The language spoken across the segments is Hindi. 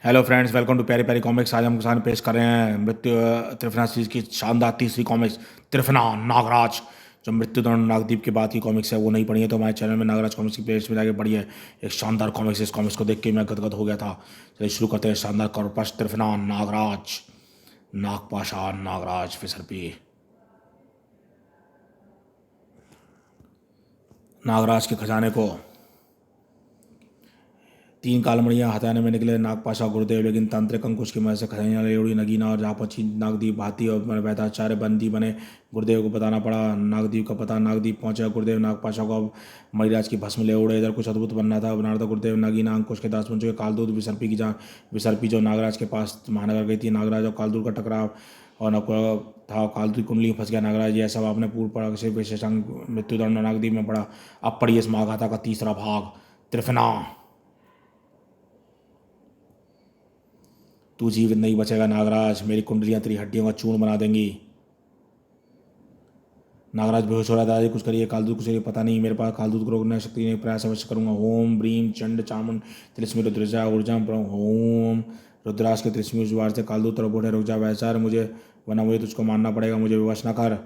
हेलो फ्रेंड्स, वेलकम टू प्यारी प्यारी कॉमिक्स। आज हम सामने पेश कर रहे हैं मृत्यु त्रिफना सीरीज की शानदार तीसरी कॉमिक्स त्रिफना नागराज। जो मृत्युदंड नागदीप के बाद की कॉमिक्स है वो नहीं पढ़ी है तो हमारे चैनल में नागराज कॉमिक्स की प्लेलिस्ट में जाके पढ़ी है। एक शानदार कॉमिक्स, इस कॉमिक्स को देख के मैं गदगद हो गया था। चलिए शुरू करते हैं। शानदार कॉर्पस त्रिफना नागराज, नागपाशा नागराज फिसरपी। नागराज के खजाने को तीन कालमणियाँ हथियाने में निकले नागपाशा गुरुदेव, लेकिन तांत्रिक अंकुश की मदद से खजानियाँ ले उड़ी। नगीना और जापची नागदीप भाती और वैदाचार्य बंदी बने। गुरुदेव को बताना पड़ा नागदीप का पता। नागदीप पहुंचा। गुरुदेव नागपाशा को अब मणिराज की भस्म ले उड़े। इधर कुछ अद्भुत बनना था गुरुदेव नगीना अंकुश के दास बन चुके। कालदूत विसर्पी की जान विसर्पी जो नागराज के पास महानगर गई थी। नागराज और कालदूत का टकराव और था। कालदूत कुंडली में फंस गया नागराज। यह सब आपने पूर्व पढ़ा से विशेषांक मृत्युदंड नागदीप में पढ़ा। अब पढ़िए इस महागाथा का तीसरा भाग त्रिफना। तू जीवित नहीं बचेगा नागराज, मेरी कुंडलियां तेरी हड्डियों का चूर्ण बना देंगी। नागराज बेहोश हो रहा था। कुछ करिए कालदूत, कुछ करिए, पता नहीं मेरे पास कालदूत को रोकने की शक्ति नहीं, प्रयास अवश्य करूंगा। ओम ब्रीम चंड चामुंड त्रिस्मी रुद्रजा ऊर्जा ओम। रुद्राज के त्रिस्मी जुआर से कालदूत तरफ बढ़े। रुक जा वैचार, मुझे वरना मुझे तुझको मानना पड़ेगा, मुझे विवश न कर।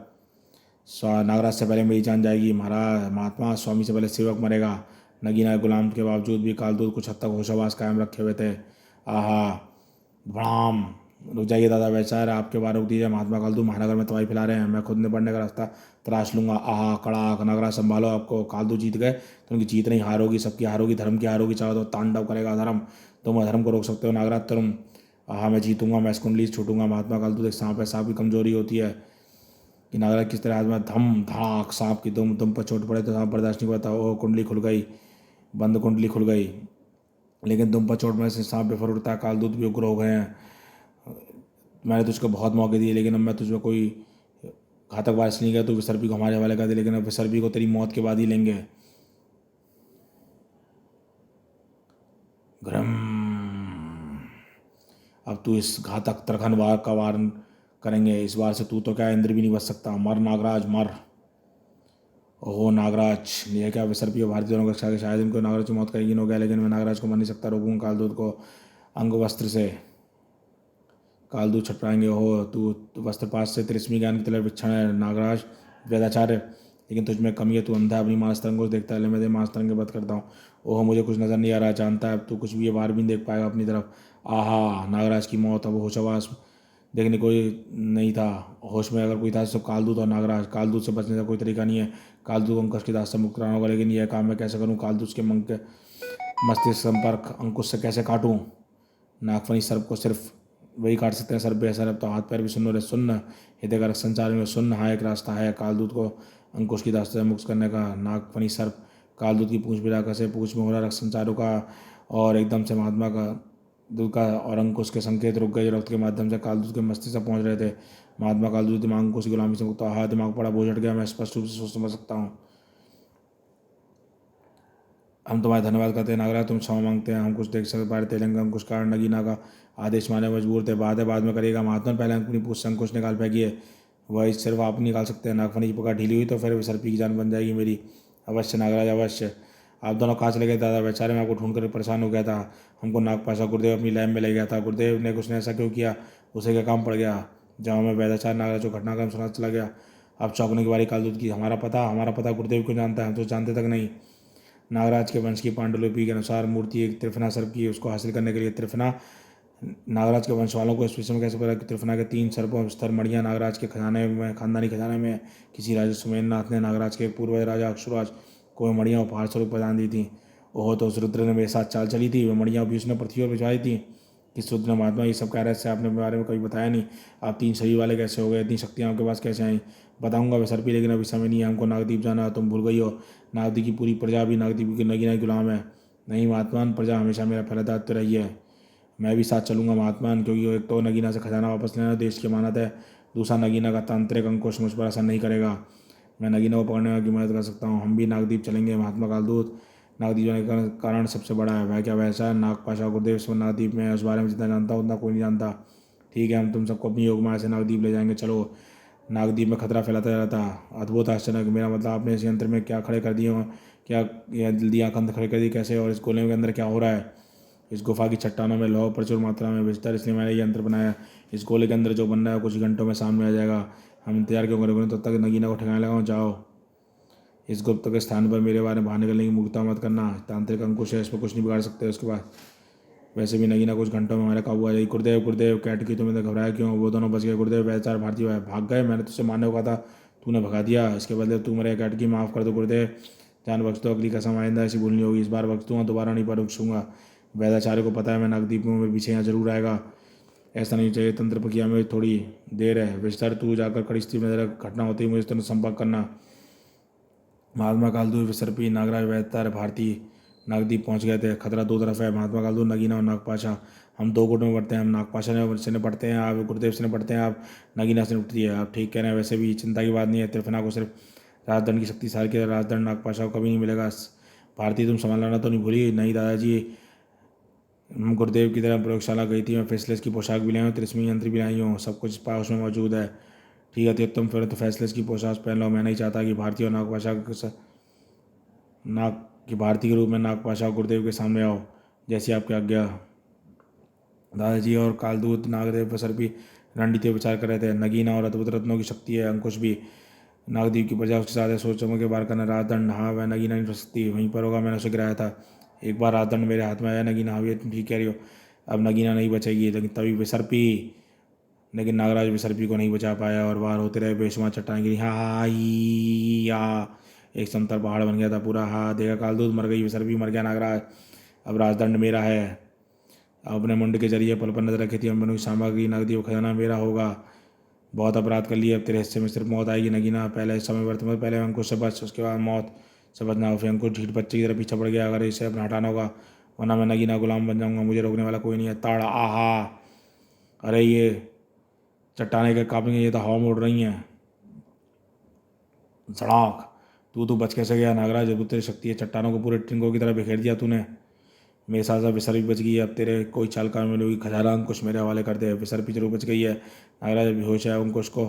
नागराज से पहले मेरी जान जाएगी। महाराज महात्मा स्वामी से पहले सेवक मरेगा। नगीना गुलाम के बावजूद भी कालदूत कुछ हद तक होशावास कायम रखे हुए थे। आहा प्रणाम। रुक जाइए दादा वैचार, आपके बारे रोक दीजिए। महात्मा कालदू महानगर में तबाही फैला रहे हैं, मैं खुद निपटने का रास्ता तलाश लूंगा। आहा कड़ाक नगरा संभालो आपको। कालदू जीत गए तो उनकी जीत नहीं हार होगी, सबकी हार होगी, धर्म की हार होगी। चाहो तो तांडव करेगा धर्म। तुम अधर्म को रोक सकते हो नागराज तुम। आहा मैं जीतूंगा, मैं इस कुंडली से छूटूंगा। महात्मा कालदू एक सांप है, सांप की कमजोरी होती है कि नागराज किस तरह आदमी धम धाक सांप की दुम तुम पर चोट पड़े तो सांप बर्दाश्त नहीं करता। ओ कुंडली खुल गई, बंद कुंडली खुल गई, लेकिन तुम पर चोट में से सांप बेफर उठता है। कालदूत भी उग्र हो गए हैं। मैंने तुझको बहुत मौके दिए, लेकिन अब मैं तुझको कोई घातक बारिश नहीं गया। तू विसर्पी को हमारे हवाले कर दे, लेकिन अब विसर्पी को तेरी मौत के बाद ही लेंगे। ग्रम। अब तू इस घातक तरखन वार का वार करेंगे। इस बार से तू तो क्या इंद्र भी नहीं बच सकता। मर नागराज मर। ओहो नागराज, यह क्या विसर्पी और भारतीय दोनों कक्षा के शायद इनको नागराज की मौत का यकीन हो गया, लेकिन मैं नागराज को मर नहीं सकता। रोकूंगा कालदूत को अंग वस्त्र से। कालदूत छटपटाएंगे। हो तू वस्त्रपात से तिरस्मी ज्ञान की तलर विक्षण है नागराज वेदाचार्य, लेकिन तुझ में कमी है। तू अंधा अपनी मानस तरंग को देखता है, ले मैं तेरे मानस तरंग बद करता हूँ। ओह मुझे कुछ नज़र नहीं आ रहा, जानता है तू कुछ भी ये वार भी नहीं देख पाएगा अपनी तरफ। आहा नागराज की मौत। अब होशवास देखने कोई नहीं था। होश में अगर कोई था तो कालदूत और नागराज। कालदूत से बचने का कोई तरीका नहीं है। कालदूत अंकुश की दास से मुक्त कराना होगा, लेकिन यह काम मैं कैसे करूँ। कालदूत के मंग के मस्तिष्क संपर्क अंकुश से कैसे काटूँ। नागफनी सर्प को सिर्फ वही काट सकते हैं। सर्प बेसर, अब तो हाथ पैर भी सुन्न रहे। सुन्न हितकारक संचार में सुन्न। हाँ एक रास्ता है कालदूत को अंकुश की दास्ता से मुक्त करने का। नागफनी सर्प कालदूत की पूंछ बिलाकर से पूंछ में हो रहा रक्त संचारों का, और एकदम से महात्मा का दूध का और अंकुश के संकेत रुक गए। रक्त के माध्यम से कालदूत के मस्तिष्क तक पहुंच रहे थे। महात्मा कालदूत दिमाग अंकुश की गुलामी से मुक्त। हाँ दिमाग पड़ा बोझ हट गया, मैं स्पष्ट रूप से सोच समझ सकता हूँ। हम तुम्हारा धन्यवाद करते हैं नागराज, तुम क्षमा मांगते हैं। हम कुछ देख सकते पारे तेलंगा अंकुश कारण नगीना का आदेश माने मजबूर थे। बाद में करिएगा। महात्मा पहले अपनी पूछ से अंकुश निकाल फेंकिए, वह सिर्फ आप निकाल सकते हैं। नागफनी की पकड़ ढीली हुई तो फिर विसर्पी की जान बन जाएगी मेरी। अवश्य नागराज अवश्य। आप दोनों कहाँ चले गए दादा बेचारे, मैं आपको ढूंढ कर परेशान हो गया था। हमको नागपाशा गुरुदेव अपनी लैब में ले गया था। गुरुदेव ने कुछ ने ऐसा क्यों किया, उसे क्या काम पड़ गया। जब हमें वैदाचार नागराज को घटनाक्रम सुना चला गया। अब चौंकने की बारी कालदूत की। हमारा पता गुरुदेव क्यों जानता है, हम तो जानते तक नहीं। नागराज के वंश की पांडुलिपि के अनुसार मूर्ति एक त्रिफना सर्प की, उसको हासिल करने के लिए त्रिफना नागराज के वंश वालों को इस विषय में कैसे पता कि त्रिफना के 3 सर्पों स्तर मणियाँ नागराज के खजाने में, खानदानी खजाने में। किसी राजा सुमेरनाथ ने नागराज के पूर्व राजा अक्षुराज को मणियाँ उपहार स्वरूप प्रदान दी थी। ओह तो उस रुद्र ने मेरे साथ चाल चली थी, वह मणियाँ भी उसने पृथ्वी पर भिजवाई थी। किस रुद्र महात्मा ये सब कह रहे थे, आपने बारे में कभी बताया नहीं। आप 3 शरीर वाले कैसे हो गए, इतनी शक्तियाँ आपके पास कैसे आई। बताऊंगा वैसरपी, लेकिन अभी समय नहीं है। हमको नागदीप जाना, तुम भूल गई हो। नागदीप की पूरी प्रजा भी नागदीप की नगीना गुलाम है। नहीं महात्मान, प्रजा हमेशा मेरा पहला दायित्व रही है। मैं भी साथ चलूंगा महात्मान, क्योंकि एक तो नगीना से खजाना वापस लेना देश की अमानत है, दूसरा नगीना का तांत्रिक अंकुश मुझ पर असर नहीं करेगा। मैं नगीना को पकड़ने की मदद कर सकता हूँ। हम भी नागदीप चलेंगे। महात्मा कालदूत नागदीप जाने का कारण सबसे बड़ा है। वह क्या वैसा नागपाशा गुरुदेव से नागदीप में उस बारे में जितना जानता हूँ उतना कोई नहीं जानता। ठीक है, हम तुम सबको अपनी योगमाया से नागदीप ले जाएंगे। चलो। नागदीप में खतरा फैलाता जा रहा था। अद्भुत आश्चर्य, मेरा मतलब आपने इस यंत्र में क्या खड़े कर दिए हो, क्या यह जल्दी आंख अंध खड़े कर दी कैसे, और इस गोले के अंदर क्या हो रहा है। इस गुफा की चट्टानों में लौह प्रचुर मात्रा में बेचता है, इसलिए मैंने ये यंत्र बनाया। इस गोले के अंदर जो बनना है कुछ घंटों में सामने आ जाएगा। हम इंतजार क्यों करेंगे? तब तक नगीना को ठिकाने लगाओ। जाओ, इस गुप्त के स्थान पर मेरे बारे में बाहर निकलने की मूर्खता मत करना। तांत्रिक अंकुश है, इस पर कुछ नहीं बिगाड़ सकते। उसके बाद वैसे भी नगीना कुछ घंटों में हमारे काबू आ जाएगी। गुरुदेव गुरुदेव, कैट की तुम्हें तो घबराया क्यों? वो दोनों बच गए। गुरुदेव, बेचार भारतीय भाग गए। मैंने तुझसे मारने को कहा था, तूने भगा दिया। इसके बदले तू मेरे कैट की माफ़ कर दो गुरुदेव। जान बख्श दो, अगली कसम आइंदा ऐसी भूल नहीं होगी। इस बार बख्श दूंगा, दोबारा नहीं बख्शूंगा। वैदाचार्य को पता है मैं नागदीप में, मेरे पीछे यहाँ जरूर आएगा। ऐसा नहीं चाहिए। तंत्र प्रक्रिया में थोड़ी देर है। विस्तार तू जाकर खड़ी स्थिति में जरा घटना होती है मुझे तुरंत संपर्क करना। महात्मा कालदू, विसर्पी, नागराज, वैतार, भारती नागदीप पहुंच गए थे। खतरा दो तरफ है, महात्मा कालदू, नगीना और नागपाशा। हम दो गुटों में बढ़ते हैं। हम नागपाशा से निपटते हैं, आप गुरुदेव से निपटते हैं, आप नगीना से निपटती है। आप ठीक कह रहे हैं। वैसे भी चिंता की बात नहीं है। त्रिफना को सिर्फ राजदंड की शक्ति सार के राजदंड नागपाशा को कभी नहीं मिलेगा। भारती, तुम संभालना तो नहीं भूली? नहीं दादाजी, गुरुदेव की तरह प्रयोगशाला गई थी। मैं फेसलेस की पोशाक भी लाई हूँ, त्रिस्मी यंत्र भी लाई हूँ, सब कुछ पास में मौजूद है। ठीक है तिलोत्तम, फिर तो फैसलेस की पोशाक पहन लो। मैं नहीं चाहता कि भारतीय और नागपाशा नाग की भारती के रूप में नागपाशा गुरुदेव के सामने आओ। जैसी आपकी आज्ञा। दादाजी और कालदूत नागदेव पर सर भी रणनीति विचार कर रहे थे। नगीना और अद्भुत रत्नों की शक्ति है। अंकुश भी नागदीप की प्रजा उसके साथ है। सोच समझ के बार करना। राजदंड, हाँ वह नगीना नहीं रख सकती, वहीं पर होगा। मैंने उसे गिराया था। एक बार राजदंड मेरे हाथ में आया। नगीना, हाँ ये तुम ठीक कह रही हो। अब नगीना नहीं बचेगी। लेकिन तभी विसर्पी, लेकिन नागराज विसर्पी को नहीं बचा पाया और वार होते रहे। बेशुमार चट्टान गिरी। हाँ या एक समतल पहाड़ बन गया था पूरा। हाँ देखा, कालदूत मर गई, विसर्पी मर गया, नागराज। अब राजदंड मेरा है। अपने मुंड के जरिए पल पर नजर रखी थी हम की सामग्री, नगदी खजाना मेरा होगा। बहुत अपराध कर लिए, अब तेरे हिस्से में सिर्फ मौत आएगी। नगीना, पहले समय वर्तमान, पहले अंकुश से बच, उसके बाद मौत से बचना हो। फिर अंकुश ढीठ बच्चे की तरह पीछे पड़ गया। अगर इसे अपना हटाना होगा, वरना मैं नगीना गुलाम बन जाऊंगा। मुझे रोकने वाला कोई नहीं है। ताड़ा, आहा, अरे ये चट्टाने के कांपेंगे, ये तो हवा में उड़ रही हैं। सड़ाक, तू बच कैसे गया? नागराज, जब तेरी शक्ति है, चट्टानों को पूरे टिंगों की तरह बिखेर दिया तूने। मेरे साथ साथ विसर्पी बच गई है। अब तेरे कोई चाल काम में लोगी। खजाना अंकुश मेरे हवाले कर दे। विसर्पी जरूर बच गई है। नागराज बेहोश है, अंकुश को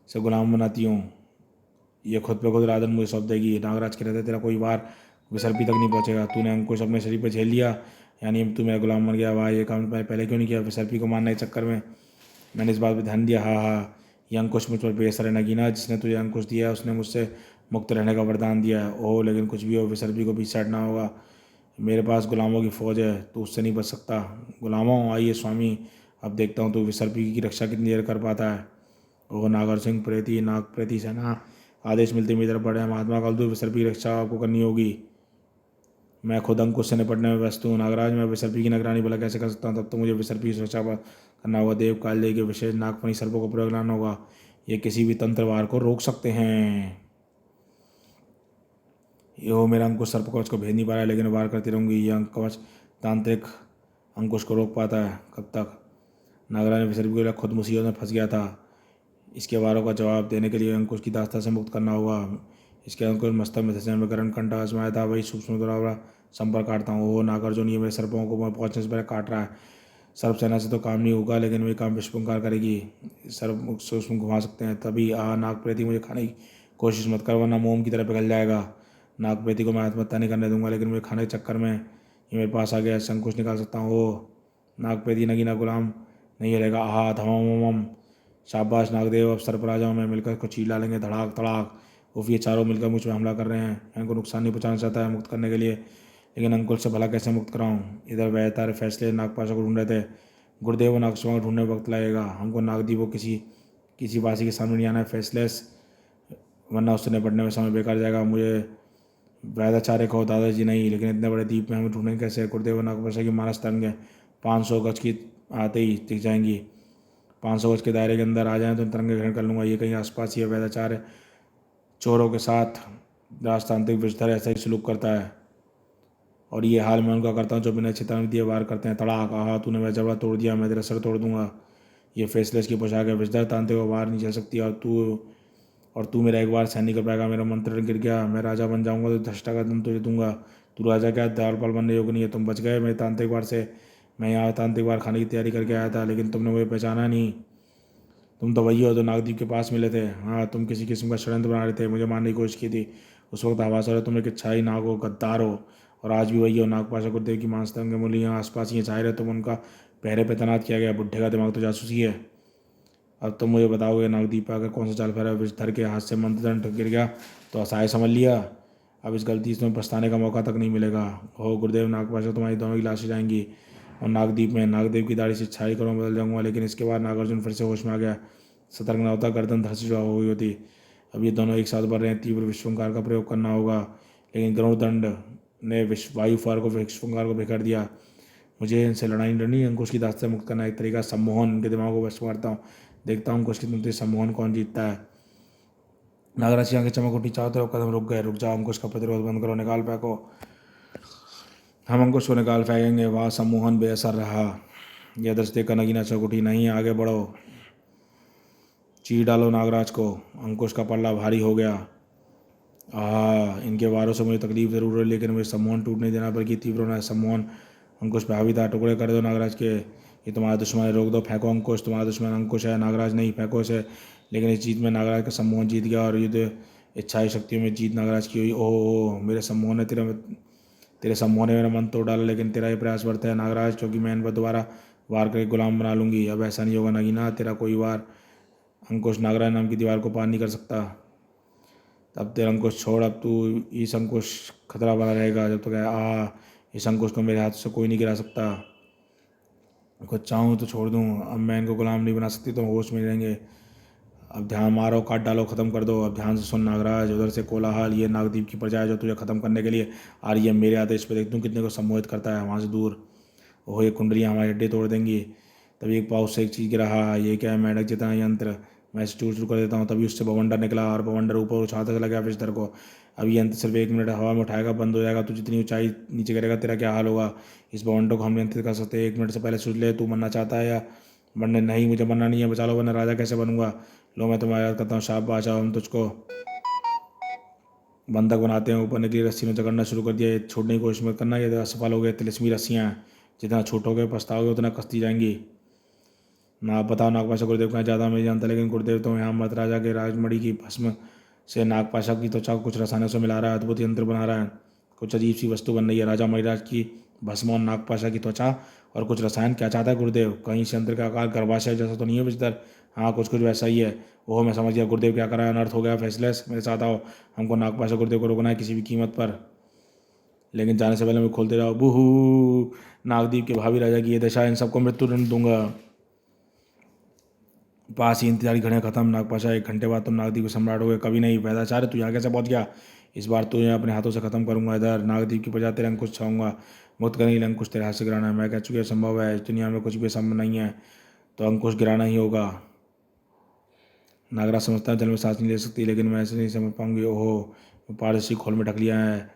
से गुलाम बनाती हूँ। ये खुद पे खुद राधन मुझे सौंप देगी। नागराज के रहते तेरा कोई वार विसर्पी तक नहीं पहुँचेगा। तूने अंकुश अपने शरीर पर झेल लिया, यानी तू मेरा गुलाम बन गया। वाह, ये काम मैंने पहले क्यों नहीं किया? विसर्पी को मारने के चक्कर में मैंने इस बात पर ध्यान दिया। हाँ हाँ, ये अंकुश मुझ पर बेअसर है। नगीना, जिसने तुझे अंकुश दिया है उसने मुझसे मुक्त रहने का वरदान दिया है। ओह, लेकिन कुछ भी हो, विसर्पी को पीछे हटना होगा। मेरे पास गुलामों की फ़ौज है, तू उससे नहीं बच सकता। गुलामों, आइए स्वामी, अब देखता हूँ तू विसर्पी की रक्षा कितनी देर कर पाता है। ओह नागर सिंह, प्रेती, नाग प्रेती सेना, आदेश मिलते मेरी तरफ बढ़े। महात्मा कालदू, विसर्पी की रक्षा आपको करनी होगी। मैं खुद अंकुश से निपटने में व्यस्त हूँ। नागराज, मैं विसर्पी की निगरानी भला कैसे कर सकता हूँ? तब तो मुझे विसर्पी की सुरक्षा करना होगा। देव काल के विशेष नागफनी सर्पों को प्रयोग लाना होगा। ये किसी भी तंत्रवार को रोक सकते हैं। यो, मेरा अंकुश सर्प कवच को भेद नहीं पा रहा है, लेकिन वार करती रहूंगी। ये अंक कवच तांत्रिक अंकुश को रोक पाता है। कब तक? नागराज ने विसर्पी को खुद मुसीबत में फंस गया था। इसके वारों का जवाब देने के लिए अंकुश की दास्ता से मुक्त करना होगा। इसके अंकुश मस्तक में धंसे में गरण कंटा आजमाया था, वही सूक्ष्म द्वारा संपर्क काटता हूँ। ओह नागार्जुन, ये मेरे सर्पों को मैं पहुँचने से पहले काट रहा है। सर्प सेना से तो काम नहीं होगा, लेकिन वही काम विश्वकार करेगी। सर्प सूक्ष्म घुमा सकते हैं। तभी नाग प्रेती, मुझे खाने की कोशिश मत कर, वरना मोम की तरह पिघल जाएगा। नाग प्रेती को मैं आत्महत्या नहीं करने दूंगा, लेकिन मुझे खाने के चक्कर में ये मेरे पास आ गया। इससे अंकुश निकाल सकता हूँ। ओह नाग प्रेती, नगीना गुलाम नहीं रहेगा। आहा, धमाम, शाबाश नागदेव, अब सर्प राजाओं में मिलकर इसको चीर डालेंगे। धड़ाक धड़ाक। उफ, ये चारों मिलकर मुझ पर हमला कर रहे हैं। इनको नुकसान नहीं पहुंचाना चाहता है मुक्त करने के लिए, लेकिन अंकुश से भला कैसे मुक्त कराऊं? इधर वह फैसले नागपाशा को ढूंढ रहे थे। गुरुदेव और नागपाशा को ढूंढने में वक्त लगेगा। हमको नागदीप को किसी बासी के सामने नहीं आना है फैसलेस, वरना उससे निपटने में समय बेकार जाएगा। मुझे वैदाचार्य कहो दादाजी नहीं, लेकिन इतने बड़े द्वीप में हमें ढूंढेंगे कैसे? गुरुदेव और नागपाशा की मानस तरंगें 500 गज की आते ही दिख जाएंगी। 500 गज के दायरे के अंदर आ जाएं तो तरंगे ग्रहण कर लूँगा। ये कहीं आसपास ही है। वैदाचार्य चोरों के साथ राजतांत्रिक विषधर ऐसा ही सलूक करता है, और ये हाल मैं उनका करता हूँ जो बिना चेतावनी दिए वार करते हैं। तड़ाक, आहा, तूने मेरा जबड़ा तोड़ दिया, मैं तेरा सर तोड़ दूंगा। ये फैसलेस की पोशाक है। विषधर तांत्रिक को वार नहीं झेल सकती, और तू मेरा एक बार सहन नहीं कर पाएगा। मेरा मंत्र गिर गया, मैं राजा बन जाऊंगा तो धष्टा का दम तुझे दूंगा। तू राजा क्या, दाल पाल बनने योग्य नहीं है। तुम बच गए मेरे तांत्रिक वार से। मैं यहाँ तांत्रिक वार खाने की तैयारी करके आया था, लेकिन तुमने मुझे पहचाना नहीं। तुम तो वही हो जो नागदीप के पास मिले थे। हाँ, तुम किसी किस्म का षड्यंत्र बना रहे थे, मुझे मारने की कोशिश की थी। उस वक्त आवाज़ हो रहा तुम एक इच्छाई नाग हो, गद्दार हो, और आज भी वही हो। नागपाशा गुरुदेव की मानस्तंभ के मूल्य यहाँ आसपास ही चाहे रहे तुम उनका पहरे पे तैनात किया गया। बुढ़े का दिमाग तो जासूसी है। अब तुम मुझे बताओगे नागदीप आकर कौन सा चाल फेरा, विष धर के हाथ से मंत्रदंड गिर गया तो असहाय समझ लिया। अब इस गलती से तुम्हें पछताने का मौका तक नहीं मिलेगा। हो गुरुदेव, नागपाशा तुम्हारी दोनों की लाशें जाएंगी और नागदीप में नागदेव की दाढ़ी से छाई करों बदल जाऊंगा। लेकिन इसके बाद नागार्जुन फिर से होश में आ गया। सतर्क न होता गर्दन धड़ से जो हो गई होती। अब ये दोनों एक साथ बढ़ रहे हैं। तीव्र विश्वंकार का प्रयोग करना होगा। लेकिन गरुड़दंड ने वायुफार को विश्वंकार को बिखेर दिया। मुझे इनसे लड़ाई लड़नी, अंकुश की दास्त से मुक्त करना एक तरीका। सम्मोहन इनके दिमाग को वश करता हूँ। देखता हूँ अंकुश की तुमसे सम्मोहन कौन जीतता है। नागराज की आंखें चमक उठी। चारों तरफ कदम रुक गए। रुक जाओ, अंकुश का प्रतिरोध बंद करो, निकाल फेंको। हम अंकुश को निकाल फेंकेंगे। वहाँ सम्मोहन बेअसर रहा। यह दृश्य देखकर नगीना चौंक उठी। नहीं, आगे बढ़ो, चीर डालो नागराज को। अंकुश का पल्ला भारी हो गया। इनके वारों से मुझे तकलीफ जरूर हुई, लेकिन मुझे सम्मोहन टूट नहीं देना, बल्कि तीव्र होना है। सम्मोहन अंकुश पे हावी था। टुकड़े कर दो नागराज के। ये तुम्हारा दुश्मन है, रोक दो, फेंको अंकुश। तुम्हारा दुश्मन अंकुश है, नागराज नहीं, फेंको इसे। लेकिन इस जीत में नागराज का सम्मोहन जीत गया और युद्ध इच्छाई शक्तियों में जीत नागराज की हुई। ओह, मेरे सम्मोहन ने तेरे सम्मोहन ने मेरा मन तोड़ डाला। लेकिन तेरा ये प्रयास व्यर्थ है नागराज, क्योंकि मैं इन पर दोबारा वार करके गुलाम बना लूंगी। अब ऐसा नहीं होगा नगीना, तेरा कोई वार अंकुश नागराज नाम की दीवार को पार नहीं कर सकता। तब तेरा अंकुश छोड़। अब तू इस अंकुश खतरा बना रहेगा जब तक इस अंकुश को मेरे हाथ से कोई नहीं गिरा सकता। कुछ चाहूँ तो छोड़ दूँ। अब मैं इनको गुलाम नहीं बना सकती, तो होश में रहेंगे। अब ध्यान मारो, काट डालो, ख़त्म कर दो। अब ध्यान से सुन नागराज। उधर से कोलाहल, ये नागदीप की प्रजा है जो तुझे ख़त्म करने के लिए आ रही है। मेरे आदेश पे देख दूँ कितने को सम्मोहित करता है वहाँ से दूर। ओह, ये कुंडलियाँ हमारे हड्डी तोड़ देंगी। तभी एक पाउस से एक चीज़ गिरा। ये क्या है, मेंढक जितना यंत्र। मैं इसे चूर चूर कर देता हूँ। तभी उससे बवंडर निकला और बवंडर ऊपर उछालता चला गया विषधर को। अब ये यंत्र सिर्फ 1 मिनट हवा में उठाएगा, बंद हो जाएगा। तू जितनी ऊंचाई नीचे करेगा तेरा क्या हाल होगा। इस बवंडर को हम नियंत्रित कर सकते हैं। 1 मिनट से पहले सोच ले, तू मरना चाहता है या मरने नहीं। मुझे मरना नहीं है, बचा लो, वरना राजा कैसे बनूंगा। लो, मैं तुम्हें याद करता हूँ। शाबाश, आओ हम तुझको बंधक बनाते हैं। ऊपर निकली रस्सी में जकड़ना शुरू कर दिया। ये छोड़ने की कोशिश मत करना, ये असफल हो गए। तिलिस्मी रस्सियाँ हैं, जितना छूटोगे पछताओगे उतना कसती जाएंगी। ना बताओ नागपाशा गुरुदेव कहाँ ज़्यादा मैं जानता, लेकिन गुरुदेव तो यहाँ मत राजा के राजमणि की भस्म से नागपाशा की त्वचा को कुछ रसायनों से मिला रहा है। अद्भुत यंत्र बना रहा है। कुछ अजीब सी वस्तु बन रही है। राजा मणिराज की भस्म और नागपाशा की त्वचा और कुछ रसायन। क्या चाहता है गुरुदेव। कहीं इस यंत्र का आकार गर्भाशय जैसा तो नहीं है विजितर। हाँ, कुछ कुछ वैसा ही है। ओह, मैं समझ गया गुरुदेव क्या कर रहा है। अनर्थ हो गया। फैसलेस, मेरे साथ आओ। हमको नागपाशा गुरुदेव को रोकना है किसी भी कीमत पर। लेकिन जाने से पहले मैं खोलते जाओ। बूहू, नागदीप के भावी राजा की ये दशा, इन सबको मृत्यु दंड दूंगा। पास ही इंतजारी घड़ियाँ खत्म। नागपाशा, 1 घंटे बाद तुम नागदीप के सम्राट हो गए। कभी नहीं। वैदाचार्य, तू यहाँ कैसे पहुँच गया। इस बार तुझे अपने हाथों से खत्म करूंगा। इधर नागदीप की प्रजा तेरे अंकुश छाऊंगा। मुक्त करने के लिए अंकुश तेरे हाथ से गिराना है। मैं कह चुकी संभव है। इस दुनिया में कुछ भी संभव नहीं है, तो अंकुश गिराना ही होगा। नागराज समझता है जल में सांस नहीं ले सकती, लेकिन मैं ऐसे नहीं समझ पाऊंगी। ओहो, पारदर्शी खोल में ढक लिया है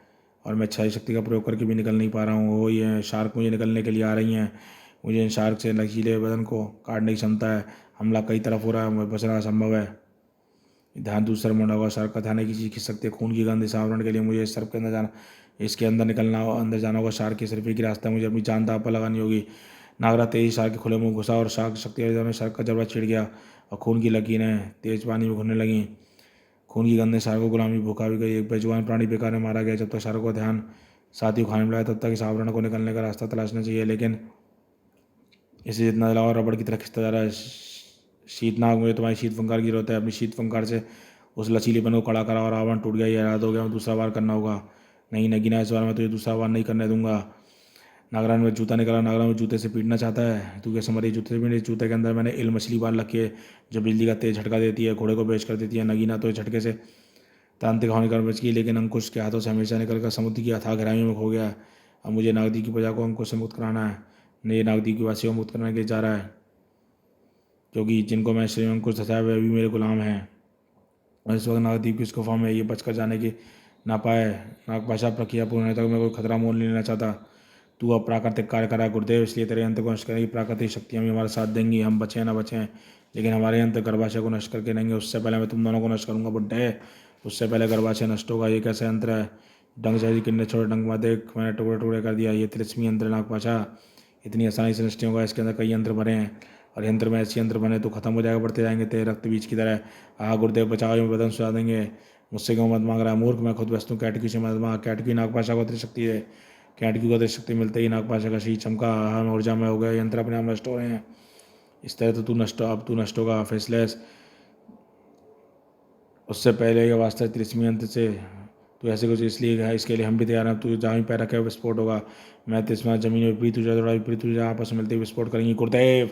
और मैं इच्छाई शक्ति का प्रयोग करके भी निकल नहीं पा रहा हूँ। ओह, ये शार्क मुझे निकलने के लिए आ रही हैं। मुझे इन शार्क से लचीले बदन को काटने की क्षमता है। हमला कई तरफ हो रहा है, मुझे बचना असंभव है। ध्यान दूसरा मुड़ा हुआ सर्प का ध्यान है, किसी खिंच सकती है। खून की गंध, इस आवरण के लिए मुझे इस सर्प के अंदर जाना, इसके अंदर निकलना, अंदर जाना होगा। शार्क की सिर्फ एक ही रास्ता है, मुझे अपनी जान दांव पर लगानी होगी। नागराज तेजी शार्क के खुले मुंह घुसा और शार्क शक्ति में शार्क का जबड़ा छिड़ गया और खून की लकीरें तेज पानी में घुलने लगीं। खून की गंध ने शार्क को गुलामी भूखा भी गई। एक बेजुबान प्राणी बेकार में मारा गया। जब तक शार्क को ध्यान साथी खाने में लाया, तब तक इस आवरण को निकलने का रास्ता तलाशना चाहिए। लेकिन इसे जितना जलाओ रबड़ की तरह खिंचता जा रहा है। शीतनाग, मुझे तुम्हारी शीत फंकार की जरूरत है। अपनी शीत फंकार से उस लचीलेपन को कड़ा करा और आवरण टूट गया। ये याद हो गया, मैं दूसरा बार करना होगा। नहीं नगीना, इस बार मैं तुझे दूसरा बार नहीं करने दूंगा। नागराज में जूता निकला। नागराज में जूते से पीटना चाहता है। तू क्या समझ रही जूते से पीटने। जूते के अंदर मैंने इल मछली बाल रखी है जो बिजली का तेज झटका देती है, घोड़े को बेच कर देती है। नगीना तो इस झटके से तांत्रिक होने कर बच गई, लेकिन अंकुश के हाथों से हमेशा निकलकर समुद्र की अथाह गहराइयों में खो गया। अब मुझे नागदीप की प्रजा को अंकुश से मुक्त कराना है। नहीं, नागदीप की वासियों को मुक्त करने के जा रहा है, क्योंकि जिनको मैं श्री अंकुश धसाया वे अभी मेरे गुलाम हैं। और इस वक्त नागदीप की इस गुफा में ये बचकर जाने की ना पाए। नागपाशा प्रक्रिया पूर्ण होने तक मैं कोई खतरा मोल नहीं लेना चाहता। तू अब प्राकृतिक कार्य करा गुरुदेव, इसलिए तेरे यंत्र को नष्ट करने की प्राकृतिक शक्तियाँ भी हमारे साथ देंगी। हम बचें ना बचें, लेकिन हमारे यंत्र गर्भाशय को नष्ट करके रहेंगे। उससे पहले मैं तुम दोनों को नष्ट करूँगा बुड्ढे। उससे पहले गर्भाशय नष्ट होगा। ये कैसे यंत्र है। डंग चाहिए किन्ने छोड़े, डंग मत देख, मैंने टुकड़े टुकड़े कर दिया। ये तिलिस्मी यंत्र नागपाशा इतनी आसानी से नष्ट नहीं होगा। इसके अंदर कई यंत्र भरे हैं और यंत्र में ऐसे यंत्र बने तो खत्म हो जाएगा, बढ़ते जाएंगे तेरे रक्त बीज की तरह। गुरुदेव बचाओ, ये बदन सुझा देंगे। मुझसे क्यों मत मांग रहा है मूर्ख। मैं खुद व्यस्त हूँ। कैटकी से मत मांग। कैटकी नागपाशा को इतनी शक्ति है कैटकी को दृश्य शक्ति मिलते ही नागपाशा का शीश चमका, हम ऊर्जा में हो गए, यंत्र अपने आप नष्ट हो रहे हैं। इस तरह तो अब तू नष्ट होगा फेसलेस। उससे पहले ये वास्तव त्रिस्मी यंत्र से तो ऐसे कुछ इसलिए है, इसके लिए हम भी तैयार हैं। तू जहाँ भी पैर रखे विस्फोट होगा। मैं तिस्मा जमीन में विपरीत ऊर्जा थोड़ा विपरीत ऊर्जा आपस में मिलते विस्फोट करेंगी। गुरुदेव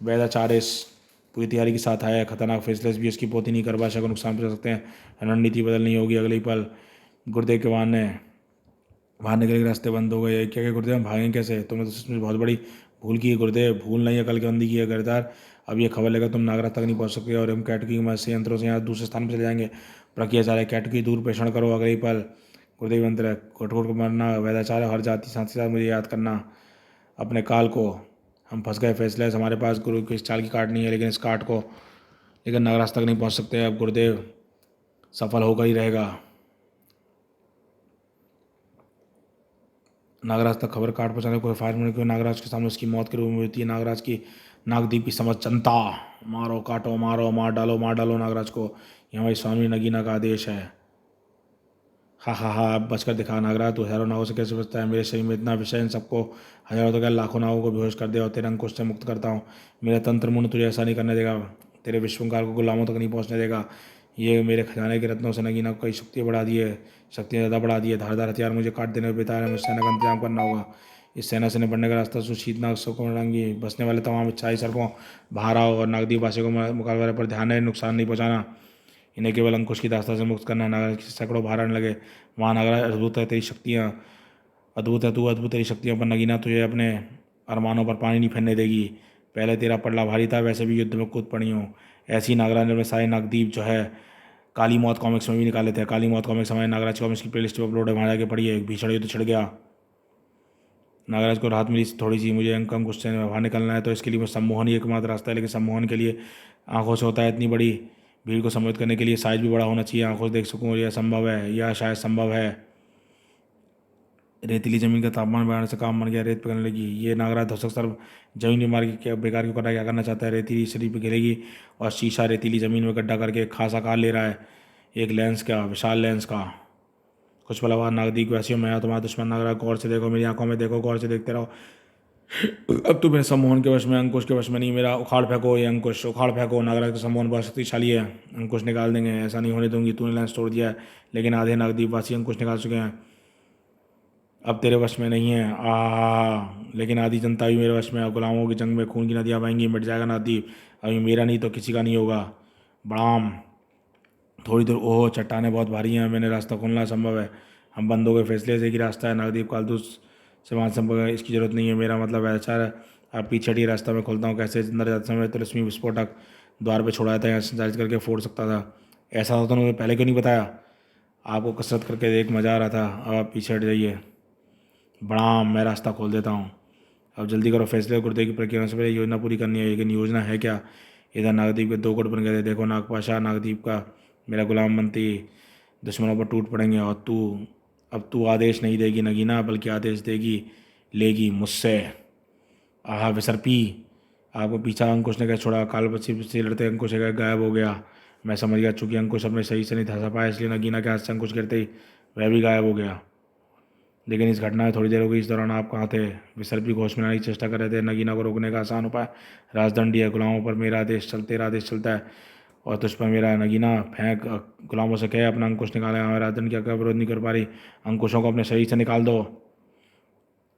वेदाचार्य पूरी तैयारी के साथ आया है। खतरनाक फेसलेस भी उसकी पोती नहीं कर भाषा को नुकसान पहुंचा सकते हैं। रणनीति बदलनी होगी अगले ही पल। गुरुदेव के बाहर निकले के रास्ते बंद हो गए। क्या क्या गुरुदेव हम भागें कैसे? तुमने तो सचमुच बहुत बड़ी भूल की है गुरुदेव। भूल नहीं, अकल की बंदी की है गिरदार। अब ये खबर लेकर तुम नागराज तक नहीं पहुंच सकते और हम कैटकी की मदद से यंत्रों से यहाँ दूसरे स्थान पर चले जाएंगे। प्रक्रिया चाहे कैटकी दूर प्रेषण करो अगले ही पल। गुरुदेव यंत्र घुट घुट को मरना वेदाचार्य हर जाति साथ ही साथ मुझे याद करना अपने काल को। हम फंस गए फेसलेस। हमारे पास गुरु की इस चाल की काट नहीं है, लेकिन इस काट को लेकिन नागराज तक नहीं पहुंच सकते। अब गुरुदेव सफल होकर ही रहेगा। नागराज तक खबर काट पहुंचाने को फायर मिनट क्यों नागराज के सामने उसकी मौत की रूप में होती है। नागराज की नागदीप की समझ जनता। मारो काटो मारो मार डालो नागराज को। यहाँ भाई स्वामी नगीना का आदेश है। हा अब बचकर दिखा नागराज। तू हजारों नावों से कैसे बचता है? मेरे शरीर में इतना विषय इन सबको हजारों तो क्या लाखों नावों को बेहोश कर दे और तेरे अंकुश से मुक्त करता हूँ। मेरा तंत्र मुंड तुझे ऐसा नहीं करने देगा। तेरे विश्वकार को गुलामों तक नहीं पहुँचने देगा। ये मेरे खजाने के रत्नों से नगीना को कई शक्तियाँ बढ़ा दी है, शक्तियाँ ज़्यादा बढ़ा दी है। धारदार हथियार मुझे काट देने में बेतार है। मुझे सेना का इंतजाम करना होगा। इस सेना से निपटने का रास्ता सुशीतनाग सबको मिलेंगी। बसने वाले तमाम इच्छाई सड़कों बाहर आओ और नागदीप वासियों को मुकाबले पर ध्यान है, नुकसान नहीं पहुँचाना। इन्हें केवल अंकुश की दास्ता से मुक्त करना है। नागराज के सैकड़ों बाहर आने लगे। वहाँ नागराज अद्भुत है तेरी शक्तियाँ, अद्भुत है तू, अद्भुत तेरी शक्तियों पर नगीना तुझे अपने अरमानों पर पानी नहीं फेरने देगी। पहले तेरा पड़ला भारी था, वैसे भी युद्ध में कूद पड़ी हूँ। ऐसी नागराज ने अपने सारे नागदीप जो है काली मौत कॉमिक्स में भी निकाले थे। काली मौत कॉमिक्स हमारे नागराज कॉमिक्स की प्लेलिस्ट पर अपलोड है, वहाँ जाके पढ़िए। एक भीषण युद्ध छिड़ गया। नागराज को राहत मिली थोड़ी सी। मुझे अंक गुस्से में बाहर निकलना है तो इसके लिए सम्मोहन ही एकमात्र रास्ता है। लेकिन सम्मोहन के लिए आंखों से होता है। इतनी बड़ी भीड़ को सम्मिलित करने के लिए साइज भी बड़ा होना चाहिए। आंखों से देख सकूँ यह संभव है, यह शायद संभव है। रेतीली जमीन का तापमान बढ़ाने से काम बन गया। रेत पिघलने लगी। ये नागराज धसक सर जमीन बीमार की क्या बेकार क्यों कर रहा है? क्या करना चाहता है? रेतीली शरीर पर गिरेगी और शीशा रेतीली जमीन में गड्ढा करके खास आकार ले रहा है। एक लेंस का, विशाल लेंस का। कुछ पल बाद नागदीप वैसी हो, मैं तुम्हारा दुश्मन नागराज। गौर से देखो, मेरी आंखों में देखो, गौर से देखते रहो। अब तो मेरे सम्मोहन के वश में, अंकुश के वश में नहीं। मेरा उखाड़ फेंको ये अंकुश, उखाड़ फेंको। नागराज का सम्मोहन बहुत शक्तिशाली है। अंकुश निकाल देंगे, ऐसा नहीं होने दूंगी। तूने लेंस तोड़ दिया है, लेकिन आधे नागदीप वासी अंकुश निकाल चुके हैं। अब तेरे वश में नहीं है। लेकिन आधी जनता भी मेरे वश में है। गुलामों की जंग में खून की नदियाँ बहेंगी, मिट जाएगा नागदीप। अभी मेरा नहीं तो किसी का नहीं होगा। बड़ाम थोड़ी दूर। ओह चट्टानें बहुत भारी हैं, मैंने रास्ता खोलना संभव है। हम बंद हो गए। फैसले से एक ही रास्ता है नागदीप कालदूस से वहाँ संभव है। इसकी जरूरत नहीं है। मेरा मतलब है अच्छा है। आप पीछे हटिए, रास्ता मैं खोलता हूँ। कैसे? अंदर जाते समय तो रश्मि विस्फोटक द्वार पे छोड़ाया था, यहाँ संचालित करके फोड़ सकता था। ऐसा होता तो मुझे पहले क्यों नहीं बताया? आपको कसरत करके देख मज़ा आ रहा था। अब आप पीछे हट जाइए। बड़ा मैं रास्ता खोल देता हूँ। अब जल्दी करो फैसले। गुर्दे की प्रक्रिया से पहले योजना पूरी करनी है। लेकिन योजना है क्या? इधर नागदीप के दो गुट बन गए थे। देखो नागपाशा नागदीप का मेरा गुलाम बनती दुश्मनों पर टूट पड़ेंगे। और अब तू आदेश नहीं देगी नगीना, बल्कि आदेश लेगी मुझसे। आहा विसर्पी। आपको पीछा अंकुश ने क्या छोड़ा? काल बच्ची से लड़ते अंकुश एक गायब हो गया। मैं समझ गया, चूंकि अंकुश अपने सही से नहीं धंसा पाया, इसलिए नगीना के हाथ से अंकुश गिरते ही वह भी गायब हो गया। लेकिन इस घटना में थोड़ी देर हो गई। इस दौरान आप कहाँ थे? विसर्पी घोष मिलाने की चेष्टा कर रहे थे। नगीना को रोकने का आसान उपाय राजदंडी है। गुलामों पर तेरा आदेश चलता है और तुझ पर मेरा। नगीना फेंक गुलामों से कहे अपना अंकुश निकाले। हमारे राजदंड क्या विरोध नहीं कर पा रही। अंकुशों को अपने शरीर से निकाल दो।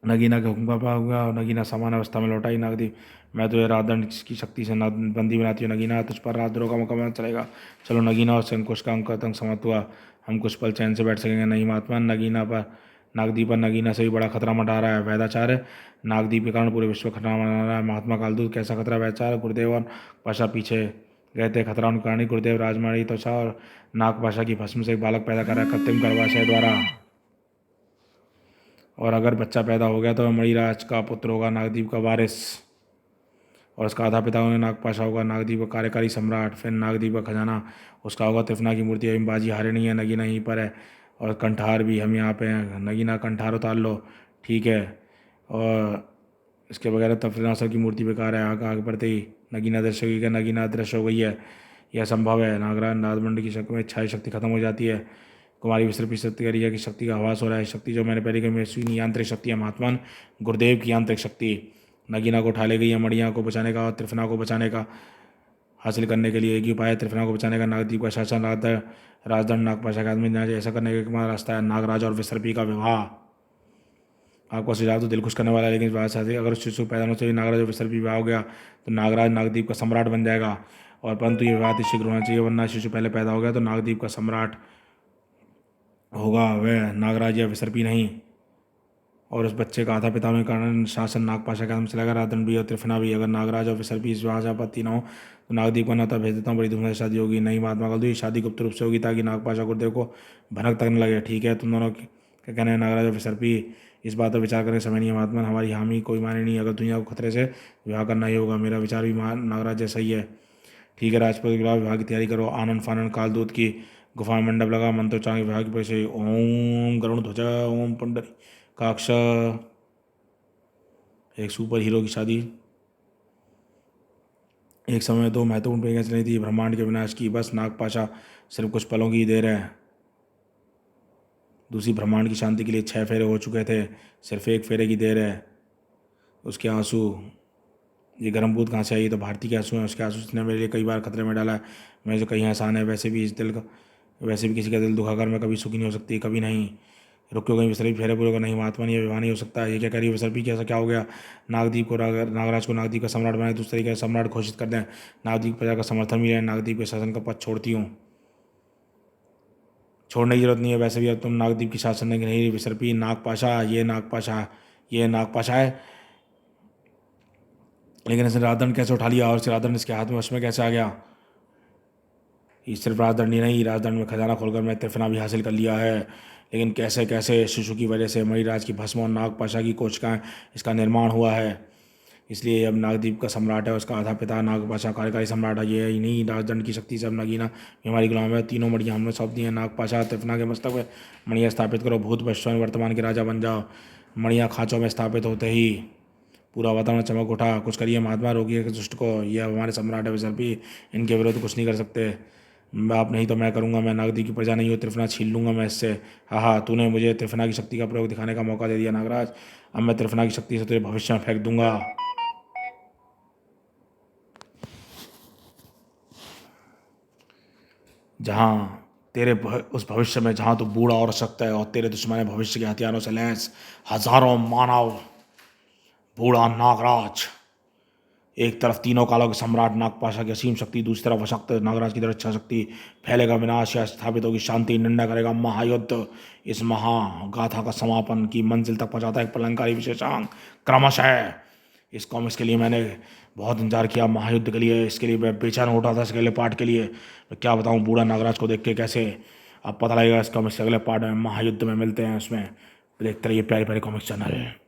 नगीना के हुक्म पर हुआ और नगीना समान अवस्था में लौटाई। नागदीप मैं तुझे राजदंड की शक्ति से बंदी बनाती हूँ। नगीना तुझ पर राजद्रोह का मुकदमा चलेगा। चलो नगीना और अंकुश का आतंक समाप्त हुआ। हम कुछ पल चैन से बैठ सकेंगे नहीं महात्मा। नागदीप पर नगीना से भी बड़ा खतरा मंडरा रहा है। वैदाचार्य नागदीप के कारण पूरे विश्व खतरा मंडरा रहा है। महात्मा कालदूत कैसा खतरा? वैदाचार्य गुरुदेव और पाशा पीछे गए थे। खतरा उनके कारण गुरुदेव राजमाड़ी त्वचा और नागपाशा की भस्म से एक बालक पैदा कर रहा है कृत्रिम गर्भाशय द्वारा। और अगर बच्चा पैदा हो गया तो वह मणिराज का पुत्र होगा, नागदीप का वारिस। और उसका आधा पिता उन्हें नागपाशा होगा, नागदीप का कार्यकारी सम्राट। फिर नागदीप का खजाना उसका होगा। त्रिफना की मूर्ति। अभी बाजी हारे नहीं है। नगीना यहीं पर है और कंठार भी। हम यहाँ पे हैं। नगीना कंठार उतार लो। ठीक है। और इसके बगैर तफनासर की मूर्ति बेकार है। आगे बढ़ते ही नगीना दृश्य हो गई। नगीना दृश्य हो गई है, यह संभव है। नागराज नादमंड की शक्ति में इच्छाई शक्ति खत्म हो जाती है। कुमारी विसर्पी शक्ति करिए की शक्ति का आभास हो रहा है। शक्ति जो मैंने पहले कही मेरी यांत्रिक शक्ति है महात्मन, गुरुदेव की यांत्रिक शक्ति। नगीना को उठा ले गई है मणिया को बचाने का और त्रिफना को बचाने का हासिल करने के लिए एक ही उपाय है, त्रिफना को बचाने का। नागदीप का शासन राजदंड नागपाशा का आदमी ऐसा करने का एकमात्र रास्ता है नागराज और विसर्पी का विवाह। आपका सुझाव तो दिल खुश करने वाला है, लेकिन इस बात से अगर शिशु पैदा होने से नागराज और विसर्पी विवाह हो गया तो नागराज नागदीप का सम्राट बन जाएगा, और परंतु ये विवाह शीघ्र होना चाहिए, वरना शिशु पहले पैदा हो गया तो नागदीप का सम्राट होगा वह नागराज या विसर्पी नहीं, और उस बच्चे का आधा पिता होने के कारण शासन नागपाशा का आदमी चलेगा, राजदंड भी और त्रिफना भी। अगर नागराज और विसर्पी इस विवाह से आपत्ति न हो तो नागदीप को नाता भेज देता हूँ, बड़ी धूमधाम से शादी होगी। नहीं महात्मा गांधी, ये शादी गुप्त रूप से होगी ताकि नागपाशा गुरुदेव को भनक तक न लगे। ठीक है, तुम दोनों क्या कहना है नागराज और विसर्पी? इस बात पर विचार करने का समय नहीं है महात्मा, हमारी हामी कोई माने नहीं। अगर दुनिया को खतरे से विवाह करना ही होगा, मेरा विचार भी नागराज जैसा ही है। ठीक है, राजपूत विवाह विवाह की तैयारी करो। आनंद फानंद कालदूत की गुफा में मंडप लगा, मंत्रोच्चारण विवाह की पैसे ओम गरुण ध्वजा ओम पुंडरी काक्ष। एक सुपर हीरो की शादी। एक समय में दो महत्वपूर्ण पेंगे चली थी ब्रह्मांड के विनाश की, बस नागपाशा सिर्फ कुछ पलों की देर है। दूसरी ब्रह्मांड की शांति के लिए 6 फेरे हो चुके थे, सिर्फ एक फेरे की देर है। उसके आंसू, ये गर्म बूंद कहाँ से आई? तो भारती के आंसू हैं। उसके आंसू ने मेरे लिए कई बार खतरे में डाला है। मैं जो कहीं आसान है, वैसे भी किसी का दिल दुखाकर मैं कभी सुखी नहीं हो सकती, कभी नहीं। रुको कहीं विसर्पी फेरे पूरे को नहीं महात्मा, ये विवाह नहीं हो सकता। ये क्या कह रही है विसर्पी? कैसा क्या हो गया? नागदीप को नागराज को नागदीप का सम्राट बनाए, दूसरे तरीके से सम्राट घोषित कर दें, नागदीप प्रजा का समर्थन मिले, नागदीप के शासन का पद छोड़ती हूँ। छोड़ने की जरूरत नहीं है, वैसे भी अब तुम नागदीप की शासन नहीं विसर्पी। नागपाशा, ये नागपाशा है, लेकिन इसने राजदंड कैसे उठा लिया और इस राजदंड इसके हाथ में वश में कैसे आ गया? ये सिर्फ राजदंड ही नहीं, राजदंड में खजाना खोलकर मैं त्रिफना भी हासिल कर लिया है। लेकिन कैसे कैसे? शिशु की वजह से मणिराज की भस्म और नागपाशा की कोशिकाएं इसका निर्माण हुआ है, इसलिए अब नागदीप का सम्राट है। उसका आधा पिता नागपाशा कार्यकारी सम्राट है। ये ही नहीं, राजदंड की शक्ति से अब नगीना हमारी गुलाम है। तीनों मणियाँ हमने सौंप दी हैं। नागपाशा त्रिफना के मस्तक में मणियाँ स्थापित करो, भूत भविष्य वर्तमान के राजा बन जाओ। मणियाँ खाँचों में स्थापित होते ही पूरा वातावरण चमक उठा। कुछ करिए महात्मा, रोकिए दुष्ट को, ये हमारे सम्राट है विसर्पी, इनके विरुद्ध कुछ नहीं कर सकते। आप नहीं तो मैं करूँगा, मैं नागदीप की प्रजा नहीं हूँ, त्रिफना छीन लूँगा मैं इससे। हाँ, तूने मुझे त्रिफना की शक्ति का प्रयोग दिखाने का मौका दे दिया नागराज, अब मैं त्रिफना की शक्ति से तेरे भविष्य में फेंक दूंगा। जहाँ उस भविष्य में जहाँ तू बूढ़ा और सख्त है और तेरे दुश्मन भविष्य के हथियारों से लैस हजारों मानव, बूढ़ा नागराज। एक तरफ तीनों कालों के सम्राट नागपाशा की असीम शक्ति, दूसरी तरफ अशक्त नागराज की दृढ़ शक्ति। फैलेगा विनाश या स्थापित होगी शांति, निर्णय करेगा महायुद्ध। इस महागाथा का समापन की मंजिल तक पहुंचाता है एक प्रलंकारी विशेषांक क्रमशः। इस कॉमिक्स के लिए मैंने बहुत इंतजार किया, महायुद्ध के लिए। इसके लिए मैं बेचैन हो उठा था, इसके अगले पार्ट के लिए। मैं क्या बताऊँ बूढ़ा नागराज को देख के कैसे। अब पता लगेगा इस कॉमिक्स के अगले पार्ट में, महायुद्ध में मिलते हैं उसमें। देखते रहिए प्यारे प्यारे कॉमिक्स चैनल।